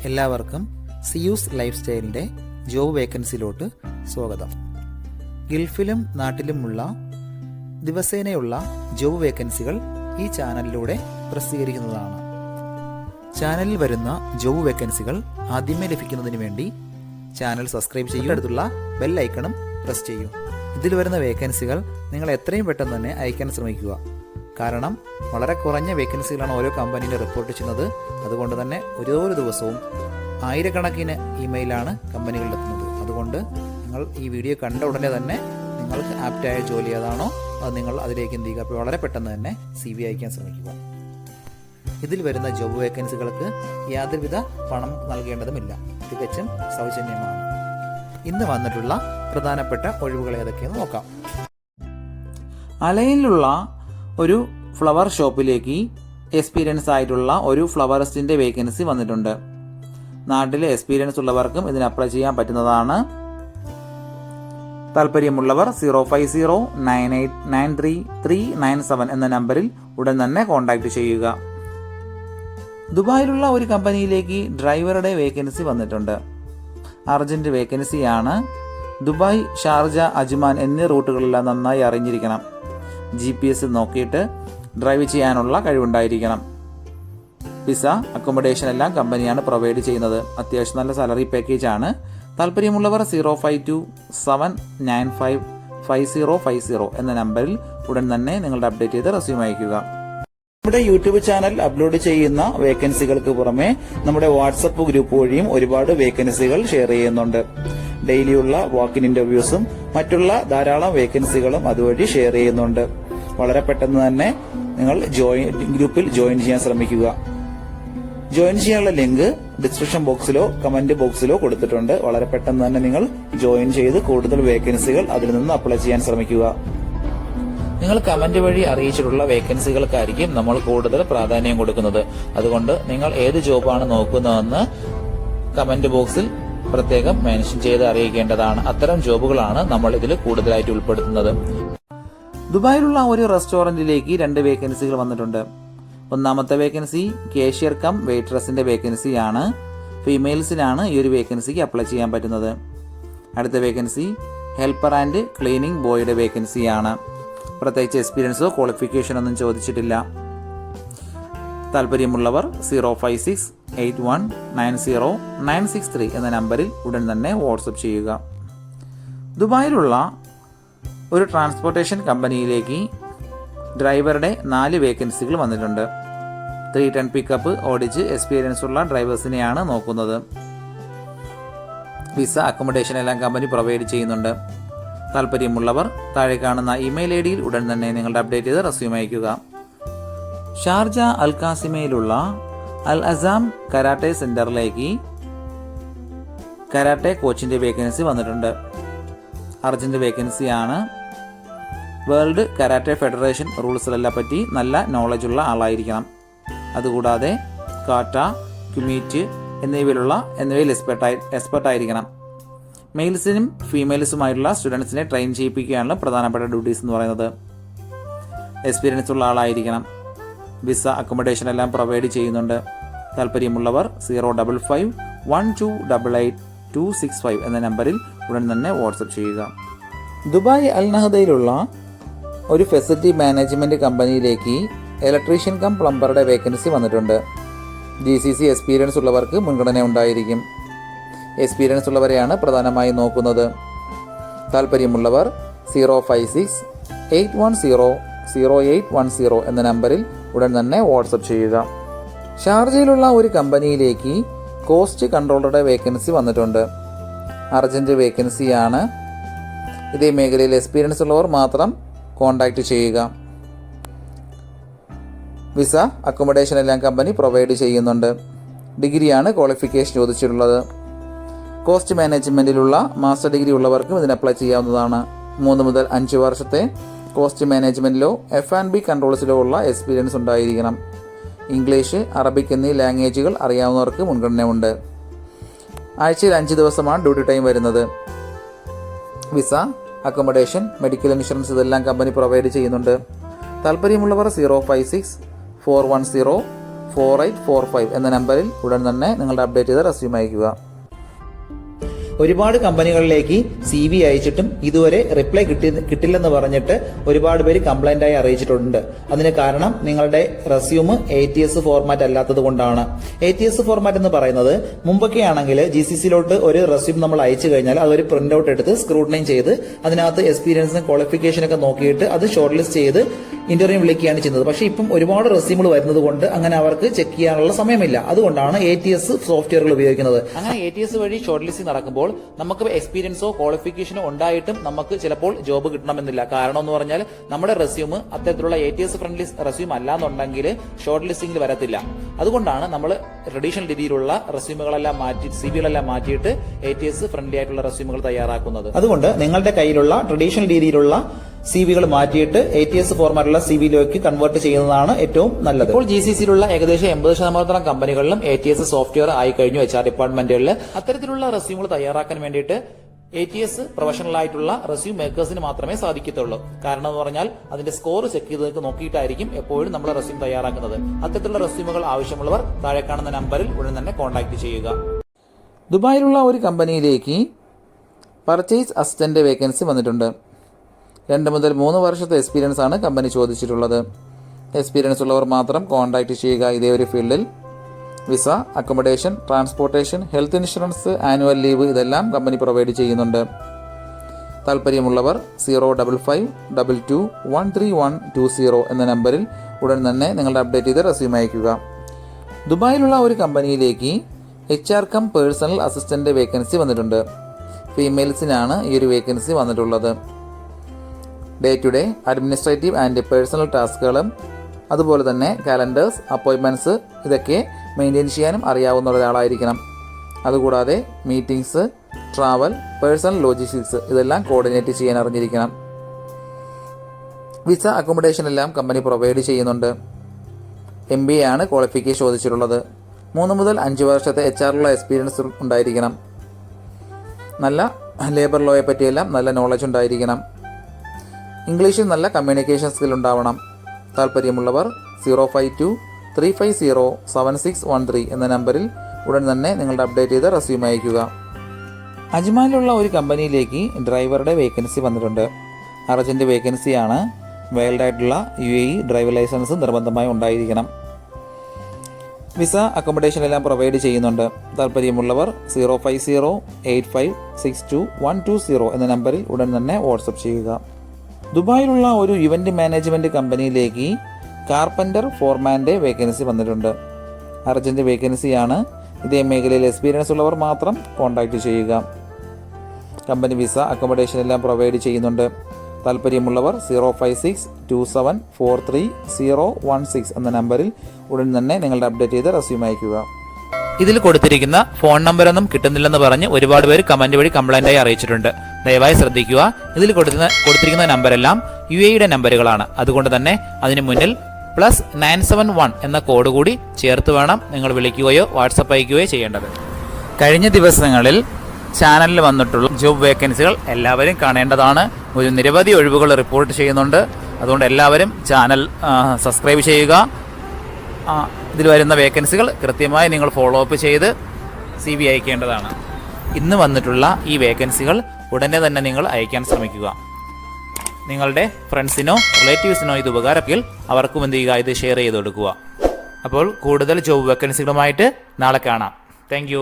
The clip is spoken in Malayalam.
എല്ലാവർക്കും സിയൂസ് ലൈഫ് സ്റ്റൈലിൻ്റെ ജോബ് വേക്കൻസിയിലോട്ട് സ്വാഗതം. ഗൾഫിലും നാട്ടിലുമുള്ള ദിവസേനയുള്ള ജോബ് വേക്കൻസികൾ ഈ ചാനലിലൂടെ പ്രസിദ്ധീകരിക്കുന്നതാണ്. ചാനലിൽ വരുന്ന ജോബ് വേക്കൻസികൾ ആദ്യമേ ലഭിക്കുന്നതിന് വേണ്ടി ചാനൽ സബ്സ്ക്രൈബ് ചെയ്യുക, അടുത്തുള്ള ബെൽ ഐക്കണും പ്രസ് ചെയ്യൂ. ഇതിൽ വരുന്ന വേക്കൻസികൾ നിങ്ങൾ എത്രയും പെട്ടെന്ന് തന്നെ അയക്കാൻ ശ്രമിക്കുക. കാരണം വളരെ കുറഞ്ഞ വേക്കൻസികളാണ് ഓരോ കമ്പനിയിലും റിപ്പോർട്ട് ചെയ്യുന്നത്. അതുകൊണ്ട് തന്നെ ഓരോ ദിവസവും ആയിരക്കണക്കിന് ഇമെയിലാണ് കമ്പനികളിലെത്തുന്നത്. അതുകൊണ്ട് നിങ്ങൾ ഈ വീഡിയോ കണ്ട ഉടനെ തന്നെ നിങ്ങൾക്ക് ആപ്റ്റായ ജോലി ഏതാണോ അത് നിങ്ങൾ അതിലേക്ക് എന്ത് ചെയ്യുക, അപ്പോൾ വളരെ പെട്ടെന്ന് തന്നെ CV അയക്കാൻ ശ്രമിക്കുക. ഇതിൽ വരുന്ന ജോബ് വേക്കൻസികൾക്ക് യാതൊരുവിധ പണം നൽകേണ്ടതുമില്ല, തികച്ചും സൗജന്യമാണ്. ഇന്ന് വന്നിട്ടുള്ള പ്രധാനപ്പെട്ട ഒഴിവുകൾ ഏതൊക്കെയെന്ന് നോക്കാം. അലയിലുള്ള ഒരു ഫ്ലവർ ഷോപ്പിലേക്ക് എക്സ്പീരിയൻസ് ആയിട്ടുള്ള ഒരു ഫ്ലവറിസ്റ്റിന്റെ വേക്കൻസി വന്നിട്ടുണ്ട്. നാട്ടിലെ എക്സ്പീരിയൻസ് ഉള്ളവർക്കും ഇതിന് അപ്ലൈ ചെയ്യാൻ പറ്റുന്നതാണ്. താല്പര്യമുള്ളവർ 05098939397 എന്ന നമ്പറിൽ ഉടൻ തന്നെ കോൺടാക്ട് ചെയ്യുക. ദുബായിലുള്ള ഒരു കമ്പനിയിലേക്ക് ഡ്രൈവറുടെ വേക്കൻസി വന്നിട്ടുണ്ട്. അർജന്റ് വേക്കൻസിയാണ്. ദുബായ്, ഷാർജ, അജ്മാൻ എന്നീ റൂട്ടുകളെല്ലാം നന്നായി അറിഞ്ഞിരിക്കണം. GPS നോക്കിയിട്ട് ഡ്രൈവ് ചെയ്യാനുള്ള കഴിവുണ്ടായിരിക്കണം. വിസ, അക്കോമഡേഷൻ എല്ലാം കമ്പനിയാണ് പ്രൊവൈഡ് ചെയ്യുന്നത്. അത്യാവശ്യം നല്ല സാലറി പാക്കേജ് ആണ്. താല്പര്യമുള്ളവർ 05279555050 എന്ന നമ്പറിൽ ഉടൻ തന്നെ നിങ്ങളുടെ അപ്ഡേറ്റ് ചെയ്ത് റെസ്യൂം അയക്കുക. നമ്മുടെ യൂട്യൂബ് ചാനൽ അപ്ലോഡ് ചെയ്യുന്ന വേക്കൻസികൾക്ക് പുറമെ നമ്മുടെ വാട്സപ്പ് ഗ്രൂപ്പ് വഴിയും ഒരുപാട് വേക്കൻസികൾ ഷെയർ ചെയ്യുന്നുണ്ട്. ഡെയിലിയുള്ള വാക്കിൻ ഇന്റർവ്യൂസും മറ്റുള്ള ധാരാളം വേക്കൻസികളും അതുവഴി ഷെയർ ചെയ്യുന്നുണ്ട്. വളരെ പെട്ടെന്ന് തന്നെ നിങ്ങൾ ഗ്രൂപ്പിൽ ജോയിൻ ചെയ്യാൻ ശ്രമിക്കുക. ജോയിൻ ചെയ്യാനുള്ള ലിങ്ക് ഡിസ്ക്രിപ്ഷൻ ബോക്സിലോ കമന്റ് ബോക്സിലോ കൊടുത്തിട്ടുണ്ട്. വളരെ പെട്ടെന്ന് തന്നെ നിങ്ങൾ ജോയിൻ ചെയ്ത് കൂടുതൽ വേക്കൻസികൾ അതിൽ നിന്ന് അപ്ലൈ ചെയ്യാൻ ശ്രമിക്കുക. നിങ്ങൾ കമന്റ് വഴി അറിയിച്ചിട്ടുള്ള വേക്കൻസികൾക്കായിരിക്കും നമ്മൾ കൂടുതൽ പ്രാധാന്യം കൊടുക്കുന്നത്. അതുകൊണ്ട് നിങ്ങൾ ഏത് ജോബാണ് നോക്കുന്നതെന്ന് കമന്റ് ബോക്സിൽ പ്രത്യേകം മെൻഷൻ ചെയ്ത് അറിയിക്കേണ്ടതാണ്. അത്തരം ജോബുകളാണ് നമ്മൾ ഇതിൽ കൂടുതലായിട്ട് ഉൾപ്പെടുത്തുന്നത്. ദുബായിലുള്ള ഒരു റെസ്റ്റോറന്റിലേക്ക് 2 വേക്കൻസികൾ വന്നിട്ടുണ്ട്. ഒന്നാമത്തെ വേക്കൻസി കേഷ്യർ കം വെയിട്രസിന്റെ വേക്കൻസിയാണ്. ഫീമെയിൽസിനാണ് ഈ ഒരു വേക്കൻസിക്ക് അപ്ലൈ ചെയ്യാൻ പറ്റുന്നത്. അടുത്ത വേക്കൻസി ഹെൽപ്പർ ആൻഡ് ക്ലീനിംഗ് ബോയുടെ വേക്കൻസിയാണ്. പ്രത്യേകിച്ച് എക്സ്പീരിയൻസോ ക്വാളിഫിക്കേഷനോ ഒന്നും ചോദിച്ചിട്ടില്ല. താല്പര്യമുള്ളവർ 056819096 എന്ന നമ്പറിൽ ഉടൻ തന്നെ വാട്സപ്പ് ചെയ്യുക. ദുബായിലുള്ള ഒരു ട്രാൻസ്പോർട്ടേഷൻ കമ്പനിയിലേക്ക് ഡ്രൈവറുടെ 4 വേക്കൻസികൾ വന്നിട്ടുണ്ട്. 3 ടൺ പിക്കപ്പ് ഓടിച്ച് എക്സ്പീരിയൻസ് ഉള്ള ഡ്രൈവേഴ്സിനെയാണ് നോക്കുന്നത്. വിസ, അക്കോമഡേഷൻ എല്ലാം കമ്പനി പ്രൊവൈഡ് ചെയ്യുന്നുണ്ട്. താല്പര്യമുള്ളവർ താഴെ കാണുന്ന ഇമെയിൽ ഐഡിയിൽ ഉടൻ തന്നെ നിങ്ങളുടെ അപ്ഡേറ്റ് ചെയ്ത് റെസ്യൂം അയക്കുക. ഷാർജ അൽ കാസിമയിലുള്ള അൽ അസാം കരാട്ടെ സെന്ററിലേക്ക് കരാട്ടെ കോച്ചിന്റെ വേക്കൻസി വന്നിട്ടുണ്ട്. അർജന്റ് വേക്കൻസിയാണ്. വേൾഡ് കരാട്ടെ ഫെഡറേഷൻ റൂൾസിലെല്ലാം പറ്റി നല്ല നോളജ് ഉള്ള ആളായിരിക്കണം. അതുകൂടാതെ കാറ്റ, ക്യുമീറ്റ് എന്നിവയിൽ എക്സ്പെർട്ട് ആയിരിക്കണം. മെയിൽസിനും ഫീമെയിൽസുമായിട്ടുള്ള സ്റ്റുഡൻസിനെ ട്രെയിൻ ചെയ്യിപ്പിക്കുകയാണ് പ്രധാനപ്പെട്ട ഡ്യൂട്ടീസ് എന്ന് പറയുന്നത്. എക്സ്പീരിയൻസ് ഉള്ള ആളായിരിക്കണം. വിസ, അക്കോമഡേഷൻ എല്ലാം പ്രൊവൈഡ് ചെയ്യുന്നുണ്ട്. താല്പര്യമുള്ളവർ 05512888265 എന്ന നമ്പറിൽ ഉടൻ തന്നെ വാട്സപ്പ് ചെയ്യുക. ദുബായ് അൽ നഹദയിലുള്ള ഒരു ഫെസിലിറ്റി മാനേജ്മെന്റ് കമ്പനിയിലേക്ക് ഇലക്ട്രീഷ്യൻ കം പ്ലംബറുടെ വേക്കൻസി വന്നിട്ടുണ്ട്. GCC എക്സ്പീരിയൻസ് ഉള്ളവർക്ക് മുൻഗണന ഉണ്ടായിരിക്കും. എക്സ്പീരിയൻസ് ഉള്ളവരെയാണ് പ്രധാനമായും നോക്കുന്നത്. താല്പര്യമുള്ളവർ 05681000810 എന്ന നമ്പറിൽ ഉടൻ തന്നെ വാട്സപ്പ് ചെയ്യുക. ഷാർജയിലുള്ള ഒരു കമ്പനിയിലേക്ക് കോസ്റ്റ് കൺട്രോളറുടെ വേക്കൻസി വന്നിട്ടുണ്ട്. അർജന്റ് വേക്കൻസിയാണ്. ഇതേ മേഖലയിൽ എക്സ്പീരിയൻസ് ഉള്ളവർ മാത്രം കോൺടാക്ട് ചെയ്യുക. വിസ, അക്കോമഡേഷൻ എല്ലാം കമ്പനി പ്രൊവൈഡ് ചെയ്യുന്നുണ്ട്. ഡിഗ്രിയാണ് ക്വാളിഫിക്കേഷൻ ചോദിച്ചിട്ടുള്ളത്. കോസ്റ്റ് മാനേജ്മെന്റിലുള്ള മാസ്റ്റർ ഡിഗ്രി ഉള്ളവർക്കും ഇതിന് അപ്ലൈ ചെയ്യാവുന്നതാണ്. 3 മുതൽ 5 വർഷത്തെ കോസ്റ്റ് മാനേജ്മെന്റിലോ F&B കൺട്രോൾസിലോ ഉള്ള എക്സ്പീരിയൻസ് ഉണ്ടായിരിക്കണം. ഇംഗ്ലീഷ്, അറബിക് എന്നീ ലാംഗ്വേജുകൾ അറിയാവുന്നവർക്ക് മുൻഗണനയുണ്ട്. ആഴ്ചയിൽ 5 ദിവസമാണ് ഡ്യൂട്ടി ടൈം വരുന്നത്. വിസ, അക്കോമഡേഷൻ, മെഡിക്കൽ ഇൻഷുറൻസ് ഇതെല്ലാം കമ്പനി പ്രൊവൈഡ് ചെയ്യുന്നുണ്ട്. താല്പര്യമുള്ളവർ 0564109 4845 എന്ന നമ്പറിൽ ഉടൻ തന്നെ നിങ്ങളുടെ അപ്ഡേറ്റ് ചെയ്ത റെസ്യൂം അയക്കുക. ഒരുപാട് കമ്പനികളിലേക്ക് CV അയച്ചിട്ടും ഇതുവരെ റിപ്ലൈ കിട്ടില്ലെന്ന് പറഞ്ഞിട്ട് ഒരുപാട് പേര് കംപ്ലൈന്റ് ആയി അറിയിച്ചിട്ടുണ്ട്. അതിന് കാരണം നിങ്ങളുടെ റെസ്യൂം ATS ഫോർമാറ്റ് അല്ലാത്തത് കൊണ്ടാണ്. ATS ഫോർമാറ്റ് എന്ന് പറയുന്നത് മുമ്പൊക്കെ ആണെങ്കിൽ GCCയിലോട്ട് ഒരു റെസ്യൂം നമ്മൾ അയച്ചു കഴിഞ്ഞാൽ അതൊരു പ്രിന്റ് ഔട്ട് എടുത്ത് സ്ക്രൂട്ടനൈൻ ചെയ്ത് അതിനകത്ത് എക്സ്പീരിയൻസും ക്വാളിഫിക്കേഷനൊക്കെ നോക്കിയിട്ട് അത് ഷോർട്ട് ലിസ്റ്റ് ചെയ്ത് ഇന്റർവ്യൂ വിളിക്കുകയാണ് ചെയ്യുന്നത്. പക്ഷേ ഇപ്പം ഒരുപാട് റെസ്യൂമുകൾ വരുന്നത് കൊണ്ട് അങ്ങനെ അവർക്ക് ചെക്ക് ചെയ്യാനുള്ള സമയമില്ല. അതുകൊണ്ടാണ് ATS സോഫ്റ്റ്വെയറുകൾ ഉപയോഗിക്കുന്നത്. അങ്ങനെ ATS വഴി ഷോർട്ട് ലിസ്റ്റിംഗ് നടക്കുമ്പോൾ നമുക്ക് എക്സ്പീരിയൻസോ ക്വാളിഫിക്കേഷനോ ഉണ്ടായിട്ടും നമുക്ക് ചിലപ്പോൾ ജോബ് കിട്ടണമെന്നില്ല. കാരണം എന്ന് പറഞ്ഞാൽ നമ്മുടെ റെസ്യൂം അത്തരത്തിലുള്ള ATS ഫ്രണ്ട്ലി റെസ്യൂം അല്ലാന്നുണ്ടെങ്കിൽ ഷോർട്ട് ലിസ്റ്റിംഗിൽ വരത്തില്ല. അതുകൊണ്ടാണ് നമ്മൾ ട്രഡീഷണൽ രീതിയിലുള്ള റെസ്യൂമുകളെല്ലാം മാറ്റി CVകളെല്ലാം മാറ്റിയിട്ട് ATS ഫ്രണ്ട്ലി ആയിട്ടുള്ള റെസ്യൂമുകൾ തയ്യാറാക്കുന്നത്. അതുകൊണ്ട് നിങ്ങളുടെ കയ്യിലുള്ള ട്രഡീഷണൽ രീതിയിലുള്ള CVകൾ മാറ്റിയിട്ട് ATS ഫോർമാറ്റുള്ള CVയിലേക്ക് കൺവേർട്ട് ചെയ്യുന്നതാണ് ഏറ്റവും നല്ലത്. ഇപ്പോൾ GCCയിലുള്ള ഏകദേശം 80% കമ്പനികളിലും ATS സോഫ്റ്റ്വെയർ ആയി കഴിഞ്ഞു. HR ഡിപ്പാർട്ട്മെന്റുകളിൽ അത്തരത്തിലുള്ള റെസ്യൂമുകൾ തയ്യാറാക്കാൻ വേണ്ടിയിട്ട് ATS പ്രൊഫഷണൽ ആയിട്ടുള്ള റെസ്യൂം മേക്കേഴ്സിന് മാത്രമേ സാധിക്കത്തുള്ളൂ. കാരണം എന്ന് പറഞ്ഞാൽ അതിന്റെ സ്കോർ ചെക്ക് ചെയ്ത് നോക്കിയിട്ടായിരിക്കും എപ്പോഴും നമ്മൾ റെസ്യൂം തയ്യാറാക്കുന്നത്. അത്തരത്തിലുള്ള റെസ്യൂമുകൾ ആവശ്യമുള്ളവർ താഴെ കാണുന്ന നമ്പറിൽ ഉടൻ തന്നെ കോൺടാക്ട് ചെയ്യുക. ദുബായിലുള്ള ഒരു കമ്പനിയിലേക്ക് പർച്ചേസ് അസിസ്റ്റന്റ് വേക്കൻസി വന്നിട്ടുണ്ട്. 2 മുതൽ 3 വർഷത്തെ എക്സ്പീരിയൻസ് ആണ് കമ്പനി ചോദിച്ചിട്ടുള്ളത്. എക്സ്പീരിയൻസ് ഉള്ളവർ മാത്രം കോൺടാക്ട് ചെയ്യുക. ഇതേ ഒരു ഫീൽഡിൽ visa, accommodation, transportation, health insurance, annual leave ഇതെല്ലാം കമ്പനി പ്രൊവൈഡ് ചെയ്യുന്നുണ്ട്. താല്പര്യമുള്ളവർ 05522132120 എന്ന നമ്പറിൽ ഉടൻ തന്നെ നിങ്ങളുടെ അപ്ഡേറ്റ് ചെയ്ത് റെസ്യൂം അയക്കുക. ദുബായിലുള്ള ഒരു കമ്പനിയിലേക്ക് HR cum personal assistant vacancy വന്നിട്ടുണ്ട്. ഫീമെയിൽസിനാണ് ഈ ഒരു വേക്കൻസി വന്നിട്ടുള്ളത്. Day to day administrative and personal ടാസ്കുകളും അതുപോലെ തന്നെ കാലണ്ടേഴ്സ്, അപ്പോയിൻമെന്റ്സ് ഇതൊക്കെ മെയിൻറ്റെയിൻ ചെയ്യാനും അറിയാവുന്ന ഒരാളായിരിക്കണം. അതുകൂടാതെ മീറ്റിംഗ്സ്, ട്രാവൽ, പേഴ്സണൽ ലോജിസ്റ്റിക്സ് ഇതെല്ലാം കോർഡിനേറ്റ് ചെയ്യാൻ അറിഞ്ഞിരിക്കണം. വിസ, അക്കോമഡേഷൻ എല്ലാം കമ്പനി പ്രൊവൈഡ് ചെയ്യുന്നുണ്ട്. MBA ആണ് ക്വാളിഫിക്കേഷൻ ചോദിച്ചിട്ടുള്ളത്. 3 മുതൽ 5 വർഷത്തെ HR എക്സ്പീരിയൻസ് ഉണ്ടായിരിക്കണം. നല്ല ലേബർ ലോയെ പറ്റിയെല്ലാം നല്ല നോളജ് ഉണ്ടായിരിക്കണം. ഇംഗ്ലീഷിൽ നല്ല കമ്മ്യൂണിക്കേഷൻ സ്കിൽ ഉണ്ടാവണം. താല്പര്യമുള്ളവർ 052350761 എന്ന നമ്പറിൽ ഉടൻ തന്നെ നിങ്ങളുടെ അപ്ഡേറ്റ് ചെയ്ത് റെസ്യൂം അയക്കുക. അജ്മാനിലുള്ള ഒരു കമ്പനിയിലേക്ക് ഡ്രൈവറുടെ വേക്കൻസി വന്നിട്ടുണ്ട്. അർജന്റ് വേക്കൻസിയാണ്. വൈൽഡ് ആയിട്ടുള്ള UAE ഡ്രൈവർ ലൈസൻസ് നിർബന്ധമായി ഉണ്ടായിരിക്കണം. വിസ, അക്കോമഡേഷൻ എല്ലാം പ്രൊവൈഡ് ചെയ്യുന്നുണ്ട്. താല്പര്യമുള്ളവർ 05085622120 എന്ന നമ്പറിൽ ഉടൻ തന്നെ വാട്സപ്പ് ചെയ്യുക. ദുബായിലുള്ള ഒരു ഇവന്റ് മാനേജ്മെന്റ് കമ്പനിയിലേക്ക് കാർപ്പന്റർ ഫോർമാന്റെ വേക്കൻസി വന്നിട്ടുണ്ട്. അർജന്റ് വേക്കൻസിയാണ്. ഇതേ മേഖലയിൽ എക്സ്പീരിയൻസ് ഉള്ളവർ മാത്രം കോൺടാക്ട് ചെയ്യുക. കമ്പനി വിസ, അക്കോമഡേഷൻ എല്ലാം പ്രൊവൈഡ് ചെയ്യുന്നുണ്ട്. താല്പര്യമുള്ളവർ 05627430016 എന്ന നമ്പറിൽ ഉടൻ തന്നെ നിങ്ങളുടെ അപ്ഡേറ്റ് ചെയ്ത് റെസ്യൂം അയക്കുക. ഇതിൽ കൊടുത്തിരിക്കുന്ന ഫോൺ നമ്പറൊന്നും കിട്ടുന്നില്ലെന്ന് പറഞ്ഞ് ഒരുപാട് പേര് കമന്റ് വഴി കംപ്ലൈന്റ് ആയി അറിയിച്ചിട്ടുണ്ട്. ദയവായി ശ്രദ്ധിക്കുക. ഇതിൽ കൊടുത്തിരിക്കുന്ന നമ്പരെല്ലാം UAE നമ്പറുകളാണ്. അതുകൊണ്ട് തന്നെ അതിന് മുന്നിൽ +971 എന്ന കോഡ് കൂടി ചേർത്ത് വേണം നിങ്ങൾ വിളിക്കുകയോ വാട്സപ്പ് അയക്കുകയോ ചെയ്യേണ്ടത്. കഴിഞ്ഞ ദിവസങ്ങളിൽ ചാനലിൽ വന്നിട്ടുള്ള ജോബ് വേക്കൻസികൾ എല്ലാവരും കാണേണ്ടതാണ്. ഒരു നിരവധി ഒഴിവുകൾ റിപ്പോർട്ട് ചെയ്യുന്നുണ്ട്. അതുകൊണ്ട് എല്ലാവരും ചാനൽ സബ്സ്ക്രൈബ് ചെയ്യുക. ഇതിൽ വരുന്ന വേക്കൻസികൾ കൃത്യമായി നിങ്ങൾ ഫോളോ അപ്പ് ചെയ്ത് CV അയക്കേണ്ടതാണ്. ഇന്ന് വന്നിട്ടുള്ള ഈ വേക്കൻസികൾ ഉടനെ തന്നെ നിങ്ങൾ അയക്കാൻ ശ്രമിക്കുക. നിങ്ങളുടെ ഫ്രണ്ട്സിനോ റിലേറ്റീവ്സിനോ ഇത് ഉപകാരമെങ്കിൽ അവർക്കും എന്ത് ചെയ്യുക, ഇത് ഷെയർ ചെയ്ത് കൊടുക്കുക. അപ്പോൾ കൂടുതൽ ജോബ് വേക്കൻസികളുമായിട്ട് നാളെ കാണാം. താങ്ക്